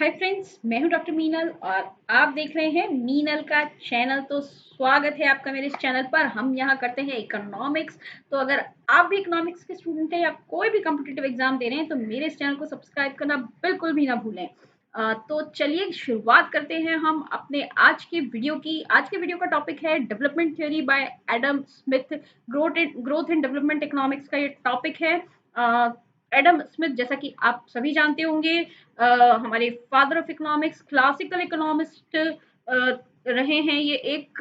Hi friends, मैं हूं doctor Meenal और आप देख रहे हैं मीनल का चैनल। तो स्वागत है आपका मेरे इस चैनल पर। हम यहाँ करते हैं इकोनॉमिक्स। तो अगर आप भी इकोनॉमिक्स के स्टूडेंट हैं या कोई भी कॉम्पिटिटिव एग्जाम दे रहे हैं तो मेरे इस चैनल को सब्सक्राइब करना बिल्कुल भी ना भूलें। तो चलिए शुरुआत करते हैं हम अपने आज के वीडियो की। आज के वीडियो का टॉपिक है development theory by Adam Smith. Growth in development economics का ये टॉपिक है। एडम स्मिथ, जैसा कि आप सभी जानते होंगे, हमारे father of economics, classical economist रहे हैं। ये एक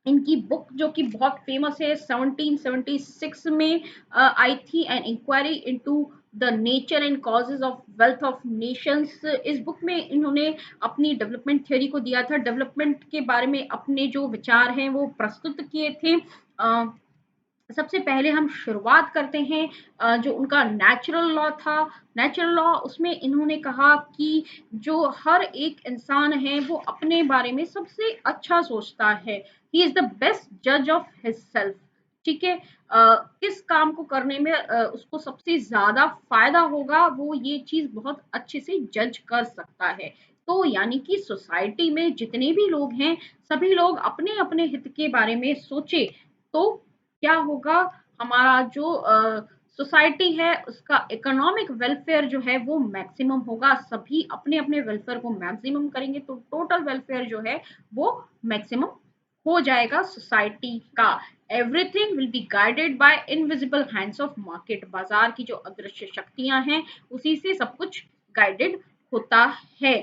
इनकी बुक जो कि बहुत फेमस है 1776 में आई थी, An Inquiry into the Nature and Causes of Wealth of Nations. इस बुक में इन्होंने अपनी डेवलपमेंट थ्योरी को दिया था, डेवलपमेंट के बारे में अपने जो विचार हैं वो प्रस्तुत किए थे। सबसे पहले हम शुरुआत करते हैं जो उनका नेचुरल लॉ था। नेचुरल लॉ, उसमें इन्होंने कहा कि जो हर एक इंसान है वो अपने बारे में सबसे अच्छा सोचता है। ही इज द बेस्ट जज ऑफ हिज सेल्फ। ठीक है। किस काम को करने में उसको सबसे ज्यादा फायदा होगा वो ये चीज बहुत अच्छे से जज कर सकता है। तो यानी कि सोसाइटी में जितने भी लोग हैं सभी लोग अपने अपने हित के बारे में सोचे तो क्या होगा, हमारा जो सोसाइटी है उसका इकोनॉमिक वेलफेयर जो है वो मैक्सिमम होगा। सभी अपने अपने वेलफेयर को मैक्सिमम करेंगे तो टोटल वेलफेयर जो है वो मैक्सिमम हो जाएगा सोसाइटी का। Everything will be guided by invisible hands of market. बाजार की जो अदृश्य शक्तियां हैं उसी से सब कुछ गाइडेड होता है।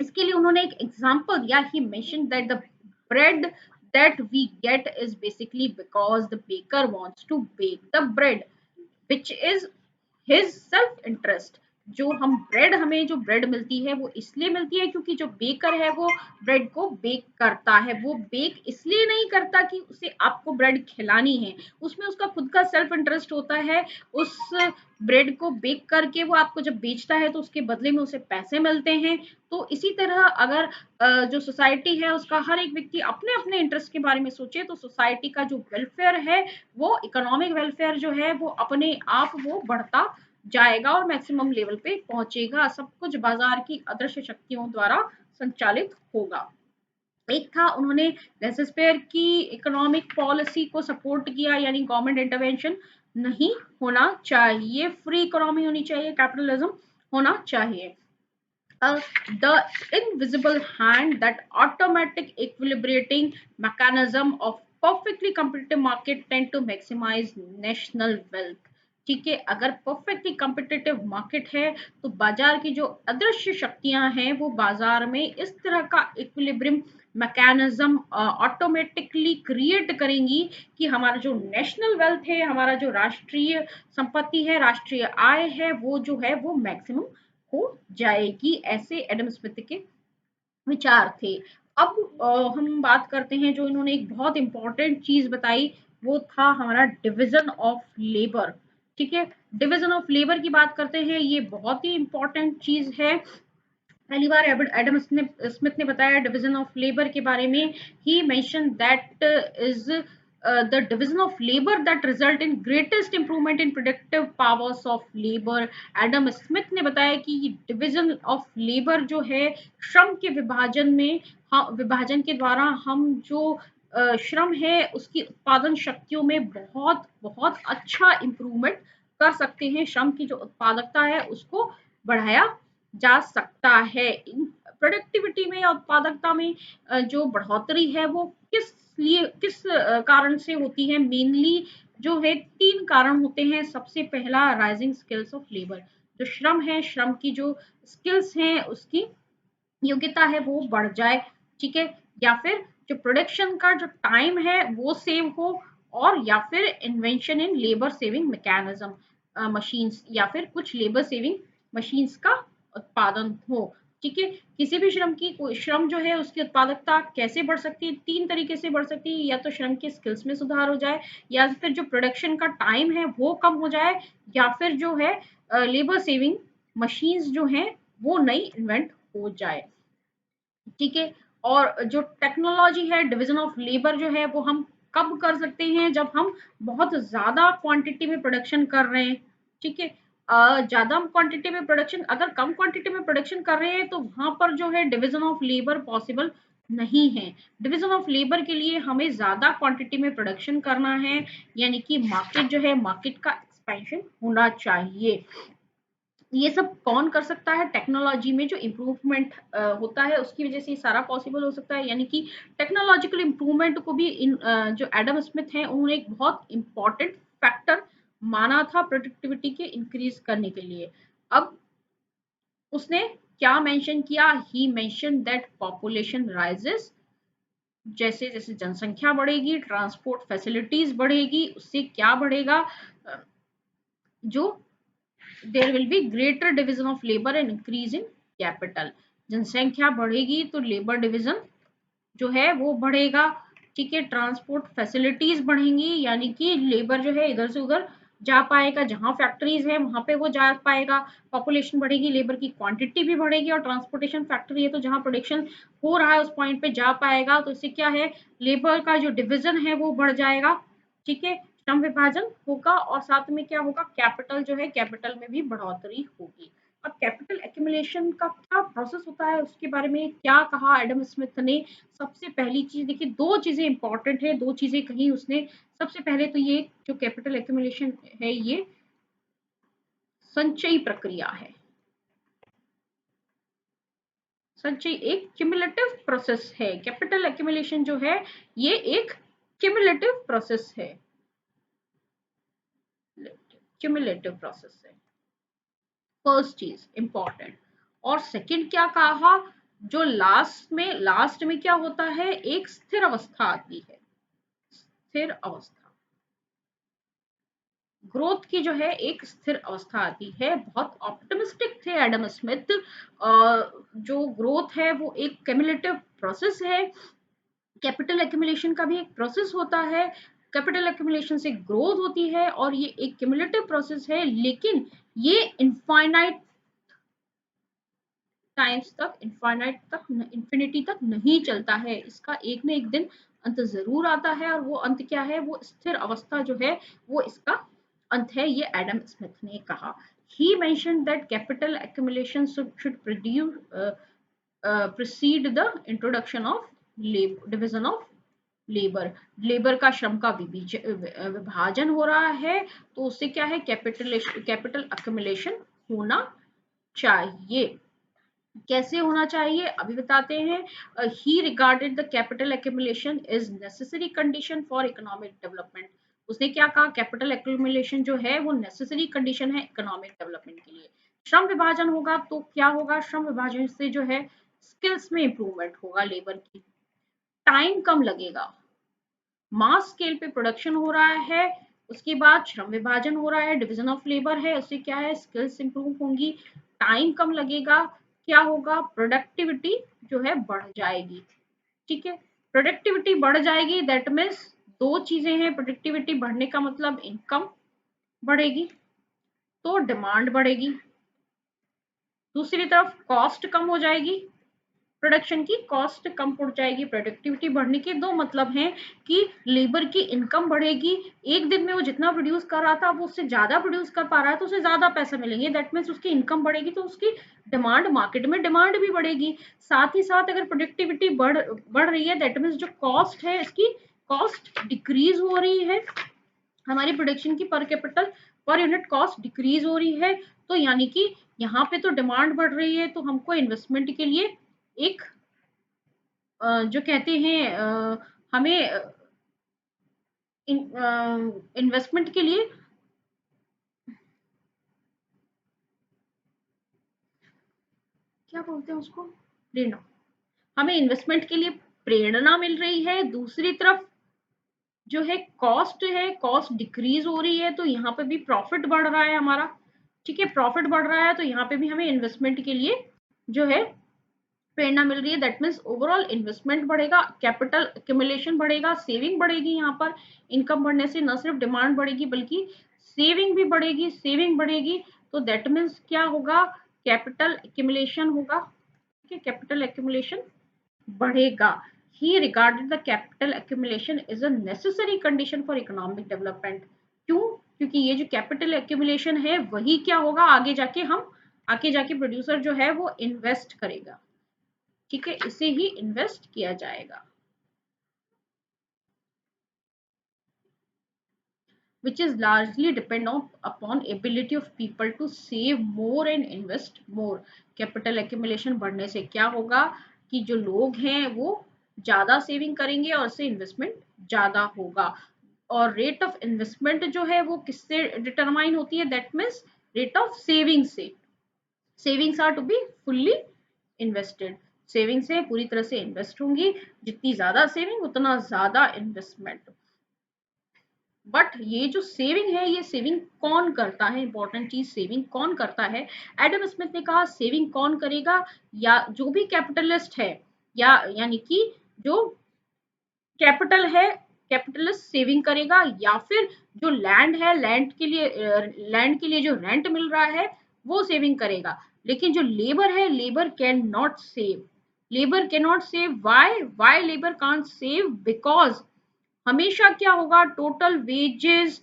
इसके लिए उन्होंने एक एग्जांपल दिया। He mention that the bread that we get is basically because the baker wants to bake the bread, which is his self interest। जो हम ब्रेड, हमें जो ब्रेड मिलती है वो इसलिए मिलती है क्योंकि जो बेकर है वो ब्रेड को बेक करता है। वो बेक इसलिए नहीं करता कि उसे आपको ब्रेड खिलानी है, उसमें उसका खुद का सेल्फ इंटरेस्ट होता है। उस ब्रेड को बेक करके वो आपको जब बेचता है तो उसके बदले में उसे पैसे मिलते हैं। तो इसी तरह अगर जो सोसाइटी है उसका हर एक व्यक्ति अपने अपने इंटरेस्ट के बारे में सोचे तो सोसाइटी का जो वेलफेयर है वो इकोनॉमिक वेलफेयर जो है वो अपने आप वो बढ़ता जाएगा और मैक्सिमम लेवल पे पहुंचेगा। सब कुछ बाजार की अदृश्य शक्तियों द्वारा संचालित होगा। एक था, उन्होंने लेसेस्पेयर की इकोनॉमिक पॉलिसी को सपोर्ट किया, यानी गवर्नमेंट इंटरवेंशन नहीं होना चाहिए, फ्री इकोनॉमी होनी चाहिए, कैपिटलिज्म होना चाहिए। The invisible hand, that automatic equilibrating mechanism of perfectly competitive market tend to maximize national wealth। ठीक है, अगर परफेक्टली कम्पिटिटिव मार्केट है तो बाजार की जो अदृश्य शक्तियां हैं वो बाजार में इस तरह का इक्विलिब्रियम मैकेनिज्म ऑटोमेटिकली क्रिएट करेंगी कि हमारा जो नेशनल वेल्थ है, हमारा जो राष्ट्रीय संपत्ति है, राष्ट्रीय आय है, वो जो है वो मैक्सिमम हो जाएगी। ऐसे एडम स्मिथ के विचार थे। अब हम बात करते हैं, जो इन्होंने एक बहुत इंपॉर्टेंट चीज बताई वो था हमारा डिवीजन ऑफ लेबर। ठीक है, डिवीजन ऑफ लेबर की बात करते हैं, ये बहुत ही इंपॉर्टेंट चीज है। पहली बार एडम स्मिथ ने बताया डिवीजन ऑफ लेबर के बारे में। He mention that is the division of labour that result in greatest improvement in productive powers of labour. Adam Smith ने बताया कि डिवीजन ऑफ लेबर जो है श्रम के विभाजन में, विभाजन के द्वारा हम जो श्रम है उसकी उत्पादन शक्तियों में बहुत बहुत अच्छा इंप्रूवमेंट कर सकते हैं। श्रम की जो उत्पादकता है उसको बढ़ाया जा सकता है। प्रोडक्टिविटी में या उत्पादकता में जो बढ़ोतरी है वो किस कारण से होती है? मेनली जो है तीन कारण होते हैं। सबसे पहला, राइजिंग स्किल्स ऑफ लेबर। जो श्रम है, श्रम की जो स्किल्स हैं उसकी योग्यता है वो बढ़ जाए। ठीक है, या फिर जो प्रोडक्शन का जो टाइम है वो सेव हो, और या फिर invention in labour saving mechanism, machines या फिर कुछ लेबर सेविंग मशीन्स का उत्पादन हो। ठीक है, किसी भी श्रम की, कोई श्रम जो है उसकी उत्पादकता कैसे बढ़ सकती है? तीन तरीके से बढ़ सकती है। या तो श्रम के स्किल्स में सुधार हो जाए, या फिर जो प्रोडक्शन का टाइम है वो कम हो जाए, या फिर जो है लेबर सेविंग मशीन्स जो हैं वो नई इन्वेंट हो जाए। ठीक है, और जो टेक्नोलॉजी है, डिवीजन ऑफ लेबर जो है वो हम कब कर सकते हैं? जब हम बहुत ज्यादा क्वांटिटी में प्रोडक्शन कर रहे हैं। ठीक है, ज्यादा क्वांटिटी में प्रोडक्शन, अगर कम क्वांटिटी में प्रोडक्शन कर रहे हैं तो वहां पर जो है डिवीजन ऑफ लेबर पॉसिबल नहीं है। डिवीजन ऑफ लेबर के लिए हमें ज्यादा क्वांटिटी में प्रोडक्शन करना है, यानी कि मार्केट जो है, मार्केट का एक्सपेंशन होना चाहिए। ये सब कौन कर सकता है? टेक्नोलॉजी में जो इम्प्रूवमेंट होता है उसकी वजह से ये सारा पॉसिबल हो सकता है। यानी कि टेक्नोलॉजिकल इम्प्रूवमेंट को भी जो एडम स्मिथ हैं उन्होंने एक बहुत इंपॉर्टेंट फैक्टर माना था प्रोडक्टिविटी के इंक्रीज करने के लिए। अब उसने क्या मेंशन किया? ही मेंशन दैट पॉपुलेशन राइजेस, जैसे जैसे जनसंख्या बढ़ेगी, ट्रांसपोर्ट फैसिलिटीज बढ़ेगी, उससे क्या बढ़ेगा? जो there will be greater division of labour and increase in capital. जनसंख्या बढ़ेगी तो लेबर डिवीजन जो है वो बढ़ेगा। ठीक है, ट्रांसपोर्ट फैसिलिटीज बढ़ेंगी, यानी कि लेबर जो है इधर से उधर जा पाएगा, जहां फैक्ट्रीज है वहां पे वो जा पाएगा। पॉपुलेशन बढ़ेगी, लेबर की क्वांटिटी भी बढ़ेगी, और ट्रांसपोर्टेशन फैक्ट्री है तो जहां प्रोडक्शन हो रहा है उस पॉइंट पे जा पाएगा। तो इससे क्या है, लेबर का जो डिवीजन है वो बढ़ जाएगा। ठीक है, श्रम विभाजन होगा, और साथ में क्या होगा, कैपिटल जो है, कैपिटल में भी बढ़ोतरी होगी। अब कैपिटल एक्यूमुलेशन का क्या प्रोसेस होता है उसके बारे में क्या कहा एडम स्मिथ ने? सबसे पहली चीज देखिए, दो चीजें इंपॉर्टेंट है, दो चीजें कही उसने। सबसे पहले तो ये जो कैपिटल एक्यूमुलेशन है ये संचयी प्रक्रिया है। संचयी एक क्यूमुलेटिव प्रोसेस है। कैपिटल एक्यूमुलेशन जो है ये एक क्यूमुलेटिव प्रोसेस है, क्यूमुलेटिव प्रोसेस है, फर्स्ट चीज इंपॉर्टेंट। और सेकंड क्या कहा, जो लास्ट में क्या होता है, एक स्थिर अवस्था आती है। स्थिर अवस्था, ग्रोथ की जो है एक स्थिर अवस्था आती है। बहुत ऑप्टिमिस्टिक थे एडम स्मिथ। जो ग्रोथ है वो एक क्यूमुलेटिव प्रोसेस है। कैपिटल एक्यूमुलेशन का भी एक प्रोसेस होता है। कैपिटल एक्यूमुलेशन से ग्रोथ होती है और ये एक क्यूमुलेटिव प्रोसेस है, लेकिन ये इनफाइनाइट टाइम्स तक, इंफिनिटी तक नहीं चलता है। इसका एक न एक दिन अंत जरूर आता है, और वो अंत क्या है, वो स्थिर अवस्था जो है वो इसका अंत है, ये एडम स्मिथ ने कहा। He mention that capital accumulation should precede the introduction of division of labour. Labour का श्रम का विभाजन हो रहा है, तो उससे क्या है, कैपिटल एक्यूमुलेशन होना चाहिए। कैसे होना चाहिए अभी बताते हैं। ही regarded the capital accumulation is necessary condition for economic development. उसने क्या कहा, कैपिटल एक्यूमुलेशन जो है वो नेसेसरी कंडीशन है इकोनॉमिक डेवलपमेंट के लिए। श्रम विभाजन होगा तो क्या होगा, श्रम विभाजन से जो है स्किल्स में इंप्रूवमेंट होगा, लेबर की टाइम कम लगेगा, मास स्केल पे प्रोडक्शन हो रहा है, उसके बाद श्रम विभाजन हो रहा है, डिवीजन ऑफ लेबर है, उससे क्या है, स्किल्स इंप्रूव होंगी, टाइम कम लगेगा, क्या होगा, प्रोडक्टिविटी जो है बढ़ जाएगी। ठीक है, प्रोडक्टिविटी बढ़ जाएगी, दैट मीन्स दो चीजें हैं। प्रोडक्टिविटी बढ़ने का मतलब इनकम बढ़ेगी तो डिमांड बढ़ेगी, दूसरी तरफ कॉस्ट कम हो जाएगी, प्रोडक्शन की कॉस्ट कम पड़ जाएगी। प्रोडक्टिविटी बढ़ने के दो मतलब हैं कि लेबर की इनकम बढ़ेगी, एक दिन में वो जितना प्रोड्यूस कर रहा था वो उससे ज्यादा प्रोड्यूस कर पा रहा है तो उसे ज्यादा पैसा मिलेंगे, दैट मीन्स उसकी इनकम बढ़ेगी तो उसकी डिमांड, मार्केट में डिमांड भी बढ़ेगी। साथ ही साथ अगर प्रोडक्टिविटी बढ़ रही है, दैट मीन्स जो कॉस्ट है इसकी कॉस्ट डिक्रीज हो रही है, हमारी प्रोडक्शन की पर capital per unit cost decrease हो रही है। तो यानी कि यहाँ पे तो डिमांड बढ़ रही है, तो हमको इन्वेस्टमेंट के लिए एक जो कहते हैं हमें इन्वेस्टमेंट के लिए क्या बोलते हैं उसको, प्रेरणा, हमें इन्वेस्टमेंट के लिए प्रेरणा मिल रही है। दूसरी तरफ जो है कॉस्ट डिक्रीज हो रही है, तो यहाँ पे भी प्रॉफिट बढ़ रहा है हमारा। ठीक है, प्रॉफिट बढ़ रहा है तो यहाँ पे भी हमें इन्वेस्टमेंट के लिए जो है प्रेरणा मिल रही है, दैट मीन्स ओवरऑल इन्वेस्टमेंट बढ़ेगा, कैपिटल एक्यूमुलेशन बढ़ेगा, सेविंग बढ़ेगी। यहाँ पर इनकम बढ़ने से न सिर्फ डिमांड बढ़ेगी बल्कि सेविंग भी बढ़ेगी, सेविंग बढ़ेगी तो दैट मीन्स क्या होगा, कैपिटल एक्यूमुलेशन होगा। ठीक है, कैपिटल एक्यूमुलेशन बढ़ेगा। ही regarded the capital accumulation is a necessary condition for economic development. क्यों? क्योंकि ये जो कैपिटल एक्यूमुलेशन है वही क्या होगा, आगे जाके प्रोड्यूसर जो है वो इन्वेस्ट करेगा। ठीक है, इसे ही इन्वेस्ट किया जाएगा, which is largely depend upon ability of people to save more and invest more। Capital accumulation बढ़ने से क्या होगा कि जो लोग हैं वो ज्यादा सेविंग करेंगे और उससे इन्वेस्टमेंट ज्यादा होगा। और रेट ऑफ इन्वेस्टमेंट जो है वो किससे डिटरमाइन होती है, that means rate of saving से। Savings are to be fully invested, saving से पूरी तरह से इन्वेस्ट होंगी, जितनी ज्यादा सेविंग उतना ज्यादा इन्वेस्टमेंट। बट ये जो सेविंग है, ये सेविंग कौन करता है, इंपॉर्टेंट चीज सेविंग कौन करता है। एडम स्मिथ ने कहा सेविंग कौन करेगा, या जो भी कैपिटलिस्ट है, या यानी कि जो कैपिटल है, कैपिटलिस्ट सेविंग करेगा, या फिर जो लैंड है, लैंड के लिए जो रेंट मिल रहा है वो सेविंग करेगा। लेकिन जो लेबर है, labour can not save, labour can not save. Why labour can't save, because हमेशा क्या होगा, total wages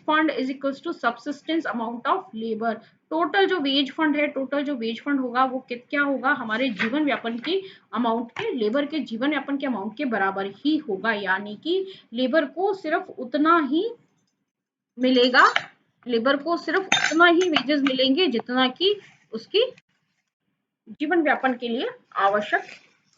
fund is equals to subsistence amount of labour. Total जो वेज फंड है, टोटल जो वेज फंड होगा वो क्या होगा, हमारे जीवन व्यापन की अमाउंट के, लेबर के जीवन यापन के अमाउंट के बराबर ही होगा। यानी कि लेबर को सिर्फ उतना ही मिलेगा, लेबर को सिर्फ उतना ही वेजेस मिलेंगे जितना कि उसकी जीवन व्यापन के लिए आवश्यक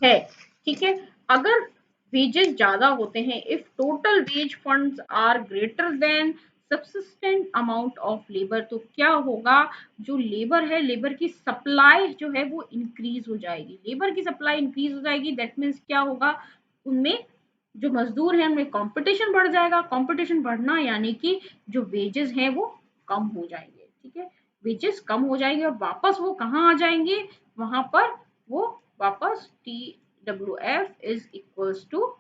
है। ठीक है, अगर वेजेस ज्यादा होते हैं, if total wage funds are greater than subsistent amount of labour, तो क्या होगा, जो लेबर है, लेबर की सप्लाई जो है वो इंक्रीज हो जाएगी, लेबर की सप्लाई इंक्रीज हो जाएगी। दैट मीन्स क्या होगा, उनमें जो मजदूर हैं उनमें कंपटीशन बढ़ जाएगा, कंपटीशन बढ़ना यानी कि जो वेजेस हैं वो कम हो जाएंगे। ठीक है, वेजेस कम हो जाएंगे और वापस वो कहाँ आ जाएंगे, वहां पर वो वापस TWF इज इक्वल्स टू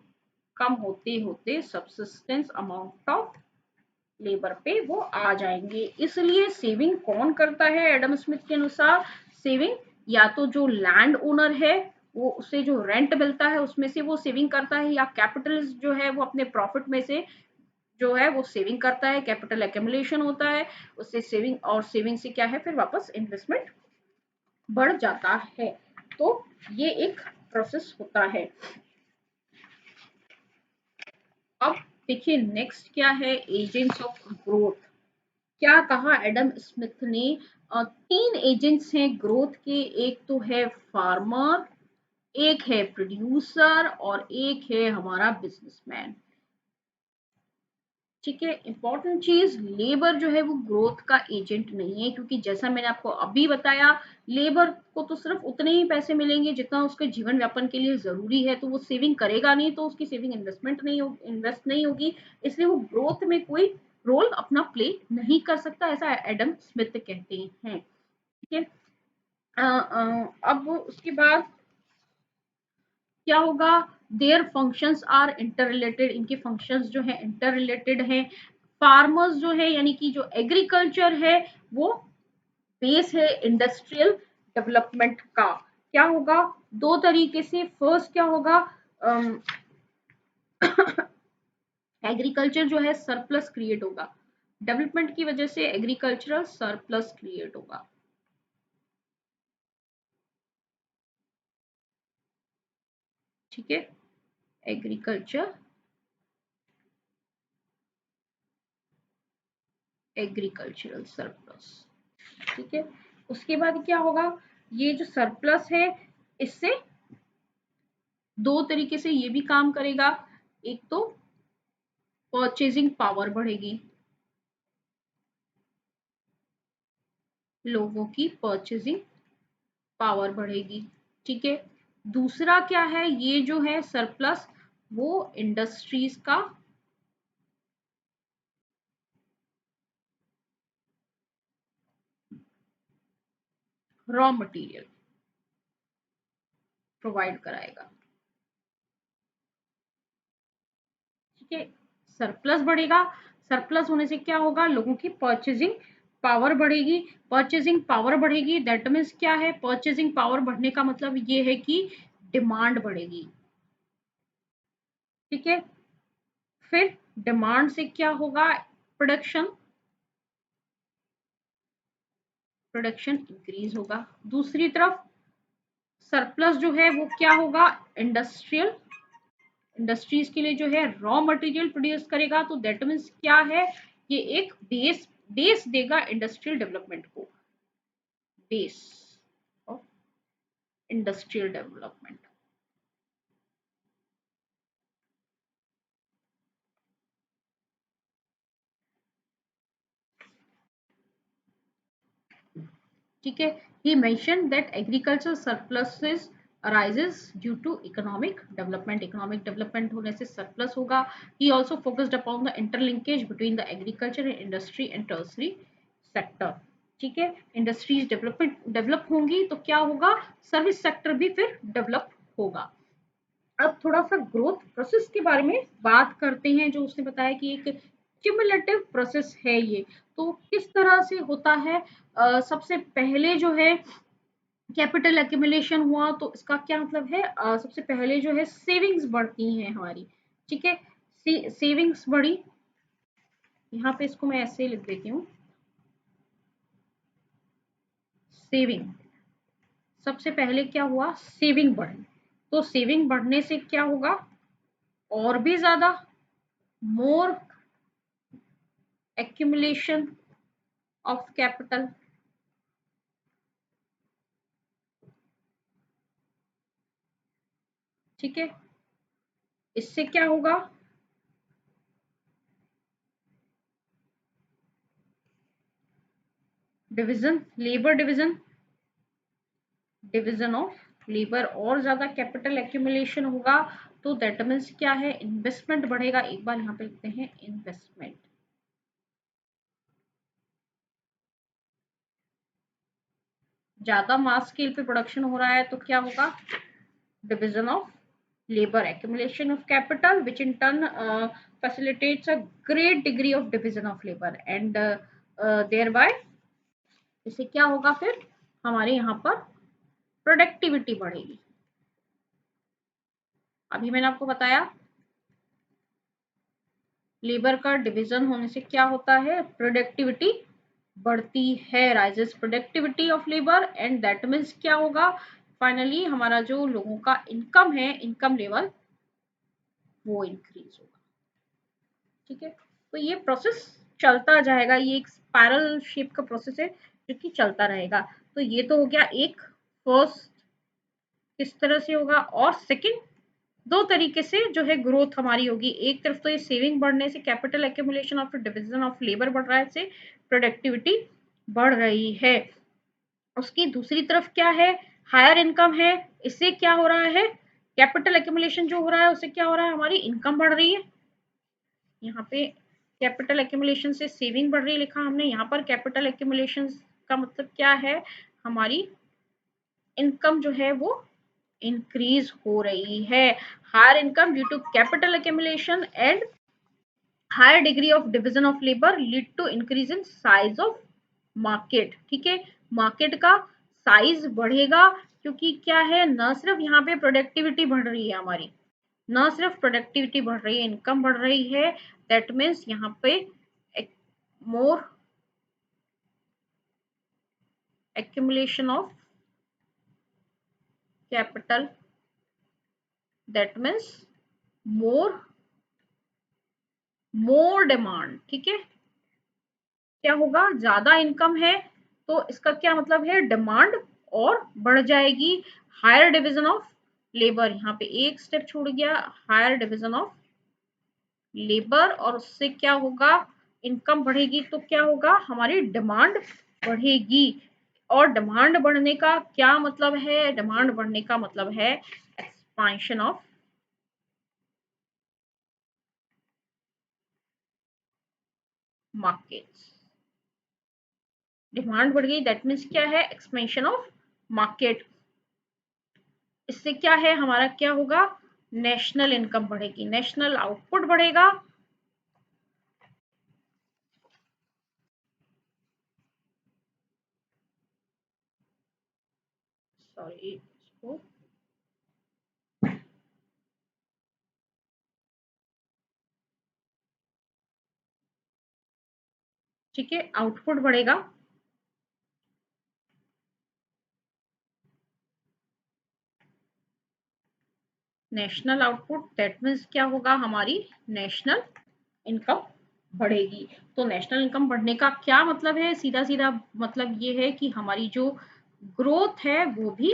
कम होते होते सबसिस्टेंस अमाउंट ऑफ लेबर पे वो आ जाएंगे। इसलिए सेविंग कौन करता है, एडम स्मिथ के अनुसार सेविंग या तो जो लैंड ओनर है वो, उससे जो रेंट मिलता है उसमें से वो सेविंग करता है, या कैपिटलिस्ट जो है वो अपने प्रॉफिट में से जो है वो सेविंग करता है, कैपिटल एक्यूमुलेशन होता है उससे सेविंग, और सेविंग से क्या है फिर वापस इन्वेस्टमेंट बढ़ जाता है। तो ये एक प्रोसेस होता है। अब देखिए नेक्स्ट क्या है, एजेंट्स ऑफ ग्रोथ। क्या कहा एडम स्मिथ ने, तीन एजेंट्स हैं ग्रोथ के, एक तो है फार्मर, एक है प्रोड्यूसर और एक है हमारा बिजनेसमैन। ठीक है, इंपॉर्टेंट चीज, लेबर जो है वो ग्रोथ का एजेंट नहीं है, क्योंकि जैसा मैंने आपको अभी बताया, लेबर को तो सिर्फ उतने ही पैसे मिलेंगे जितना उसके जीवन व्यापन के लिए जरूरी है, तो वो सेविंग करेगा नहीं, तो उसकी सेविंग इन्वेस्ट नहीं होगी, इसलिए वो ग्रोथ में कोई रोल अपना प्ले नहीं कर सकता, ऐसा एडम स्मिथ कहते हैं। ठीक है, अब उसके बाद क्या होगा, there functions are interrelated, इनके फंक्शंस जो है इंटर रिलेटेड हैं। फार्मर्स जो है यानी कि जो एग्रीकल्चर है वो बेस है इंडस्ट्रियल डेवलपमेंट का। क्या होगा, दो तरीके से, फर्स्ट क्या होगा, एग्रीकल्चर जो है सरप्लस क्रिएट होगा, डेवलपमेंट की वजह से एग्रीकल्चरल सरप्लस क्रिएट होगा। ठीक है, एग्रीकल्चर एग्रीकल्चरल सरप्लस। ठीक है, उसके बाद क्या होगा, ये जो सरप्लस है इससे दो तरीके से ये भी काम करेगा, एक तो परचेजिंग पावर बढ़ेगी, लोगों की परचेजिंग पावर बढ़ेगी। ठीक है, दूसरा क्या है, ये जो है सरप्लस वो इंडस्ट्रीज का रॉ मटेरियल प्रोवाइड कराएगा। ठीक है, सरप्लस बढ़ेगा, सरप्लस होने से क्या होगा, लोगों की परचेजिंग पावर बढ़ेगी, परचेजिंग पावर बढ़ेगी, दैट मीन्स क्या है, परचेजिंग पावर बढ़ने का मतलब ये है कि डिमांड बढ़ेगी। ठीक है, फिर डिमांड से क्या होगा, प्रोडक्शन प्रोडक्शन इंक्रीज होगा। दूसरी तरफ सरप्लस जो है वो क्या होगा, इंडस्ट्रियल इंडस्ट्रीज के लिए जो है रॉ मटेरियल प्रोड्यूस करेगा, तो दैट मीन्स क्या है, ये एक बेस देगा इंडस्ट्रियल डेवलपमेंट को, बेस ऑफ इंडस्ट्रियल डेवलपमेंट। ठीक है, he mentioned that agricultural surpluses arises due to economic development होने से surplus होगा। He also focused upon the interlinkage between the agriculture and industry and tertiary sector। ठीक है, industries develop होंगी तो क्या होगा, सर्विस सेक्टर भी फिर डेवलप होगा। अब थोड़ा सा ग्रोथ प्रोसेस के बारे में बात करते हैं, जो उसने बताया कि एक क्यूमुलेटिव प्रोसेस है ये। तो किस तरह से होता है, सबसे पहले जो है कैपिटल एक्यूमुलेशन हुआ, तो इसका क्या मतलब है, सबसे पहले जो है सेविंग्स बढ़ती हैं हमारी। ठीक है, सेविंग्स बढ़ी, यहाँ पे इसको मैं ऐसे लिख देती हूँ, सेविंग, सबसे पहले क्या हुआ, सेविंग बढ़ी। तो सेविंग बढ़ने से क्या होगा, और भी ज्यादा मोर accumulation of capital। ठीक है, इससे क्या होगा, division, labour division, division of labour, और ज्यादा कैपिटल एक्यूमुलेशन होगा, तो दैट मीन्स क्या है, इन्वेस्टमेंट बढ़ेगा। एक बार यहाँ पे लिखते हैं इन्वेस्टमेंट। ज्यादा मास स्केल पे प्रोडक्शन हो रहा है तो क्या होगा, division of labor, accumulation of capital which in turn facilitates a great degree of division of labor and thereby इससे क्या होगा, फिर हमारे यहाँ पर प्रोडक्टिविटी बढ़ेगी। अभी मैंने आपको बताया लेबर का डिवीजन होने से क्या होता है, प्रोडक्टिविटी बढ़ती है, rises productivity of labour and that means क्या होगा, फाइनली हमारा जो लोगों का इनकम है, इनकम लेवल वो इंक्रीज होगा। ठीक है, तो ये प्रोसेस चलता जाएगा, ये एक स्पाइरल शेप का प्रोसेस है जो कि चलता रहेगा। तो ये तो हो गया एक फर्स्ट किस तरह से होगा, और सेकंड दो तरीके से जो है ग्रोथ हमारी होगी। एक तरफ तो ये सेविंग बढ़ने से capital accumulation of division of labour बढ़ रहा है, से प्रोडक्टिविटी बढ़ रही है। उसकी दूसरी तरफ क्या है, हायर इनकम है, इससे क्या हो रहा है, कैपिटल एक्यूमुलेशन जो हो रहा है उससे क्या हो रहा है, हमारी इनकम बढ़ रही है। यहाँ पे कैपिटल एक्यूमुलेशन से सेविंग बढ़ रही है लिखा हमने, यहाँ पर कैपिटल एक्यूमुलेशन का मतलब क्या है, हमारी इनकम जो है वो इंक्रीज हो रही है। Higher income due to capital accumulation and higher degree of division of labour lead to increase in size of market. ठीक है, मार्केट का साइज बढ़ेगा, क्योंकि क्या है, न सिर्फ यहाँ पे प्रोडक्टिविटी बढ़ रही है हमारी, न सिर्फ प्रोडक्टिविटी बढ़ रही है, इनकम बढ़ रही है, दैट मीन्स यहाँ पे मोर accumulation of capital, that means more more demand। ठीक है, क्या होगा, ज्यादा इनकम है तो इसका क्या मतलब है, डिमांड और बढ़ जाएगी। हायर डिवीजन ऑफ लेबर, यहाँ पे एक स्टेप छोड़ गया, हायर डिवीजन ऑफ लेबर, और उससे क्या होगा, इनकम बढ़ेगी तो क्या होगा, हमारी डिमांड बढ़ेगी। और डिमांड बढ़ने का क्या मतलब है, डिमांड बढ़ने का मतलब है एक्सपांशन ऑफ मार्केट्स। डिमांड बढ़ गई दैट मीन्स क्या है, एक्सपेंशन ऑफ मार्केट। इससे क्या है, हमारा क्या होगा, नेशनल इनकम बढ़ेगी, नेशनल आउटपुट बढ़ेगा। सॉरी, इसको ठीक है, आउटपुट बढ़ेगा, नेशनल आउटपुट, दैट मीन्स क्या होगा, हमारी नेशनल इनकम बढ़ेगी। तो नेशनल इनकम बढ़ने का क्या मतलब है, सीधा सीधा मतलब ये है कि हमारी जो ग्रोथ है वो भी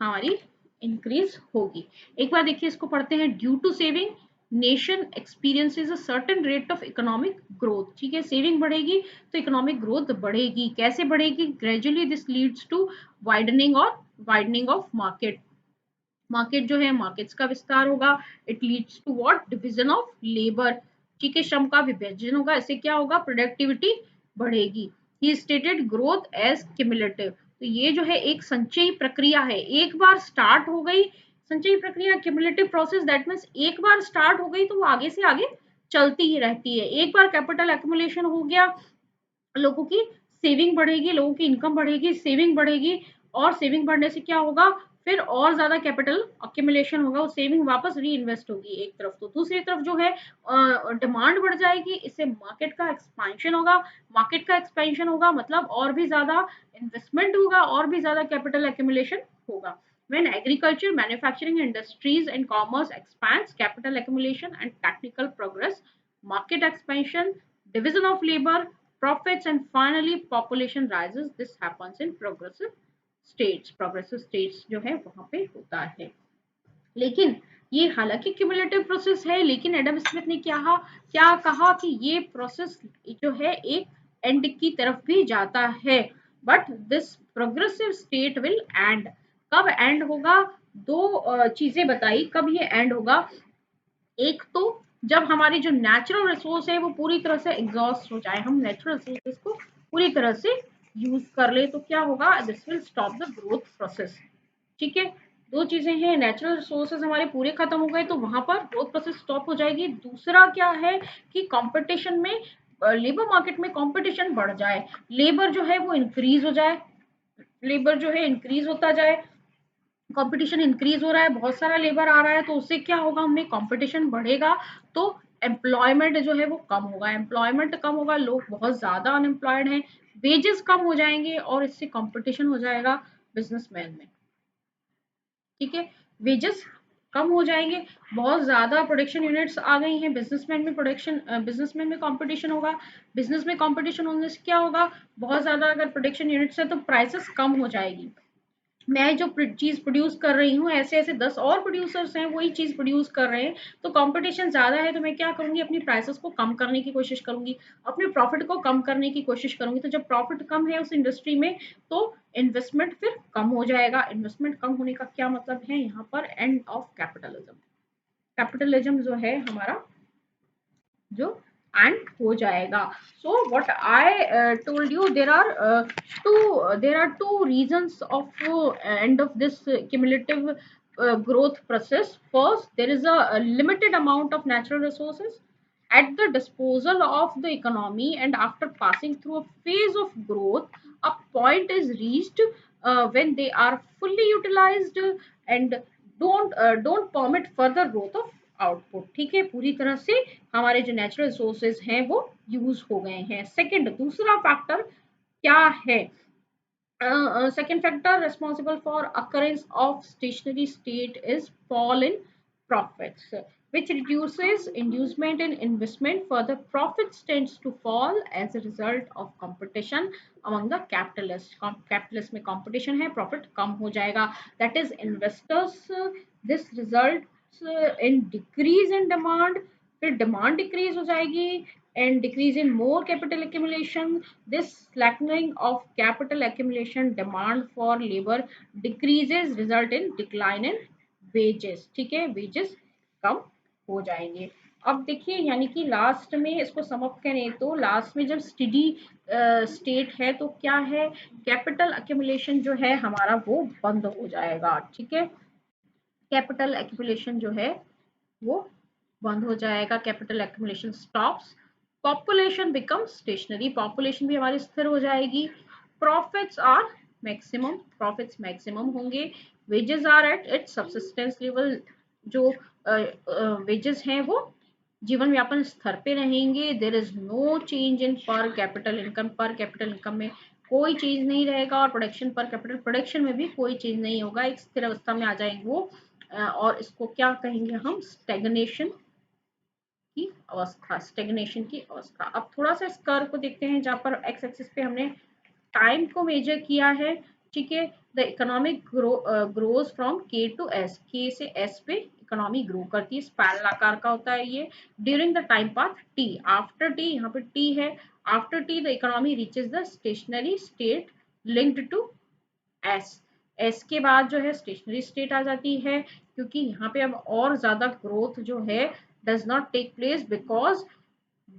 हमारी इंक्रीज होगी। एक बार देखिए इसको पढ़ते हैं, due to saving nation experiences a certain rate of economic growth. ठीक है, सेविंग बढ़ेगी तो इकोनॉमिक ग्रोथ बढ़ेगी। कैसे बढ़ेगी, gradually this leads to widening of market, market जो है मार्केट्स का विस्तार होगा। It leads to what, division of labour, ठीक है, श्रम का विभाजन होगा। इससे क्या होगा, प्रोडक्टिविटी बढ़ेगी। He stated growth as cumulative, तो ये जो है एक संचयी प्रक्रिया है, एक बार स्टार्ट हो गई संचयी प्रक्रिया, क्यूमुलेटिव प्रोसेस, दैट मीन्स एक बार स्टार्ट हो गई तो वो आगे से आगे चलती ही रहती है। एक बार कैपिटल एक्यूमुलेशन हो गया, लोगों की सेविंग बढ़ेगी, लोगों की इनकम बढ़ेगी, सेविंग बढ़ेगी, और सेविंग बढ़ने से क्या होगा, फिर और ज्यादा कैपिटल अक्यूमुलेशन होगा, वो सेविंग वापस री इन्वेस्ट होगी एक तरफ, तो दूसरी तरफ जो है डिमांड बढ़ जाएगी, इससे मार्केट का एक्सपेंशन होगा। मार्केट का एक्सपेंशन होगा मतलब और भी ज्यादा इन्वेस्टमेंट होगा, और भी ज्यादा कैपिटल अक्यूमुलेशन होगा। When agriculture, manufacturing industries and commerce expands, capital accumulation and technical progress, market expansion, division of labor, profits, and finally population rises. This happens in progressive states, progressive states जो है वहां पे होता है। लेकिन ये हालांकि क्यूमुलेटिव प्रोसेस है, लेकिन एडम स्मिथ ने क्या कहा कि ये प्रोसेस जो है एक एंड की तरफ भी जाता है, but this progressive state will and. कब एंड होगा, दो चीजें बताई कब ये एंड होगा। एक तो जब हमारी जो नेचुरल रिसोर्स है वो पूरी तरह से एग्जॉस्ट हो जाए, हम नेचुरल रिसोर्सेज को पूरी तरह से यूज कर ले, तो क्या होगा, this will stop the growth process. ठीक है, दो चीजें हैं, नेचुरल रिसोर्सेज हमारे पूरे खत्म हो गए तो वहां पर ग्रोथ प्रोसेस स्टॉप हो जाएगी। दूसरा क्या है कि कंपटीशन में, लेबर मार्केट में कंपटीशन बढ़ जाए, लेबर जो है वो इंक्रीज हो जाए, लेबर जो है इंक्रीज होता जाए, कंपटीशन इंक्रीज हो रहा है, बहुत सारा लेबर आ रहा है, तो उससे क्या होगा, हमें कंपटीशन बढ़ेगा तो एम्प्लॉयमेंट जो है वो कम होगा, एम्प्लॉयमेंट कम होगा, लोग बहुत ज्यादा अनएम्प्लॉयड हैं, वेजेस कम हो जाएंगे, और इससे कंपटीशन हो जाएगा बिजनेसमैन में। ठीक है, वेजेस कम हो जाएंगे, बहुत ज्यादा प्रोडक्शन यूनिट्स आ गई हैं, बिजनेसमैन में कंपटीशन होगा, बिजनेस में कंपटीशन होने से क्या होगा, बहुत ज्यादा अगर प्रोडक्शन यूनिट्स है तो प्राइसेस कम हो जाएगी। मैं जो चीज प्रोड्यूस कर रही हूँ, ऐसे ऐसे 10 और प्रोड्यूसर्स हैं वही चीज प्रोड्यूस कर रहे हैं, तो कंपटीशन ज्यादा है, तो मैं क्या करूंगी, अपनी प्राइसेस को कम करने की कोशिश करूंगी, अपने प्रॉफिट को कम करने की कोशिश करूंगी। तो जब प्रॉफिट कम है उस इंडस्ट्री में तो इन्वेस्टमेंट फिर कम हो जाएगा। इन्वेस्टमेंट कम होने का क्या मतलब है, यहाँ पर एंड ऑफ कैपिटलिज्म, कैपिटलिज्म जो है हमारा जो एंड हो जाएगा। So what I told you, there are two reasons of end of this cumulative growth process. First, there is a limited amount of natural resources at the disposal of the economy, and after passing through a phase of growth, a point is reached when they are fully utilized and don't permit further growth of output. ठीक है, पूरी तरह से हमारे जो natural resources हैं वो use हो गए हैं। सेकंड, दूसरा फैक्टर क्या है, second factor responsible for occurrence of stationary state is fall in profits, which reduces inducement in investment. Further, profits tends to fall as a result of competition among the capitalists. Capitalist में competition है, profit कम हो जाएगा, that is investors, this results in decrease in demand, फिर demand decrease हो जाएगी, and decrease in more capital accumulation. This slackening of capital accumulation demand for labor decreases, result in decline in wages। ठीक है, wages कम हो जाएंगे। अब देखिए, यानी कि लास्ट में इसको समअप करें तो लास्ट में जब स्टडी स्टेट है तो क्या है, कैपिटल अक्यूमुलेशन जो है हमारा वो बंद हो जाएगा। ठीक है, कैपिटल एक्यूमुलेशन जो है वो बंद हो जाएगा, capital accumulation stops, population become stationary, population भी हमारी स्थिर हो जाएगी, profits are maximum, profits maximum होंगे, wages are at it subsistence level, जो वेजेस हैं वो जीवन यापन स्तर पे रहेंगे। There is no change in per capital income. Per capital income में कोई चेंज नहीं रहेगा और प्रोडक्शन पर कैपिटल प्रोडक्शन में भी कोई चेंज नहीं होगा, एक स्थिर अवस्था में आ जाएंगे वो। और इसको क्या कहेंगे हम, स्टेगनेशन की अवस्था, स्टेगनेशन की अवस्था। अब थोड़ा सा इस कर्व को देखते हैं जहां पर एक्स एक्सिस पे हमने टाइम को मेजर किया है, ठीक है। द इकोनॉमिक ग्रोज फ्रॉम के टू एस, के से एस पे इकोनॉमी ग्रो करती है, स्पैरल आकार का होता है ये। During the time path T, after T, यहाँ पे टी है, after T the economy reaches the stationary state linked to S. S के बाद जो है स्टेशनरी स्टेट आ जाती है, क्योंकि यहाँ पे अब और ज्यादा ग्रोथ जो है does not take place because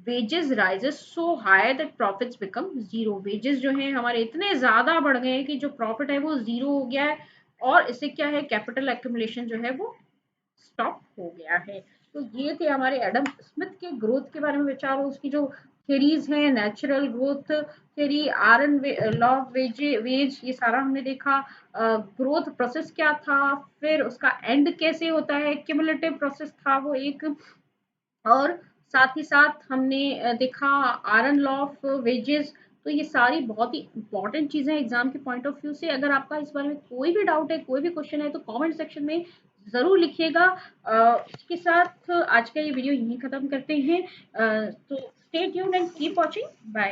wages rises so high that profits become zero. Wages जो हैं हमारे इतने ज्यादा बढ़ गए हैं कि जो प्रॉफिट है वो जीरो हो गया है, और इससे क्या है, कैपिटल एक्यूमुलेशन जो है वो स्टॉप हो गया है। तो ये थे हमारे एडम स्मिथ के ग्रोथ के बारे में विचार, और उसकी जो थेरीज हैं, natural growth theory, iron law of wage, ये सारा हमने देखा। ग्रोथ प्रोसेस क्या था, फिर उसका एंड कैसे होता है, क्यूमुलेटिव प्रोसेस था वो एक। और साथ ही साथ हमने देखा आयरन लॉ ऑफ वेजेस। तो ये सारी बहुत ही इंपॉर्टेंट चीजें एग्जाम के पॉइंट ऑफ व्यू से। अगर आपका इस बारे में कोई भी डाउट है, कोई भी क्वेश्चन है, तो कमेंट सेक्शन में जरूर लिखिएगा। इसके साथ आज का ये वीडियो यहीं खत्म करते हैं। तो stay tuned and keep watching. Bye.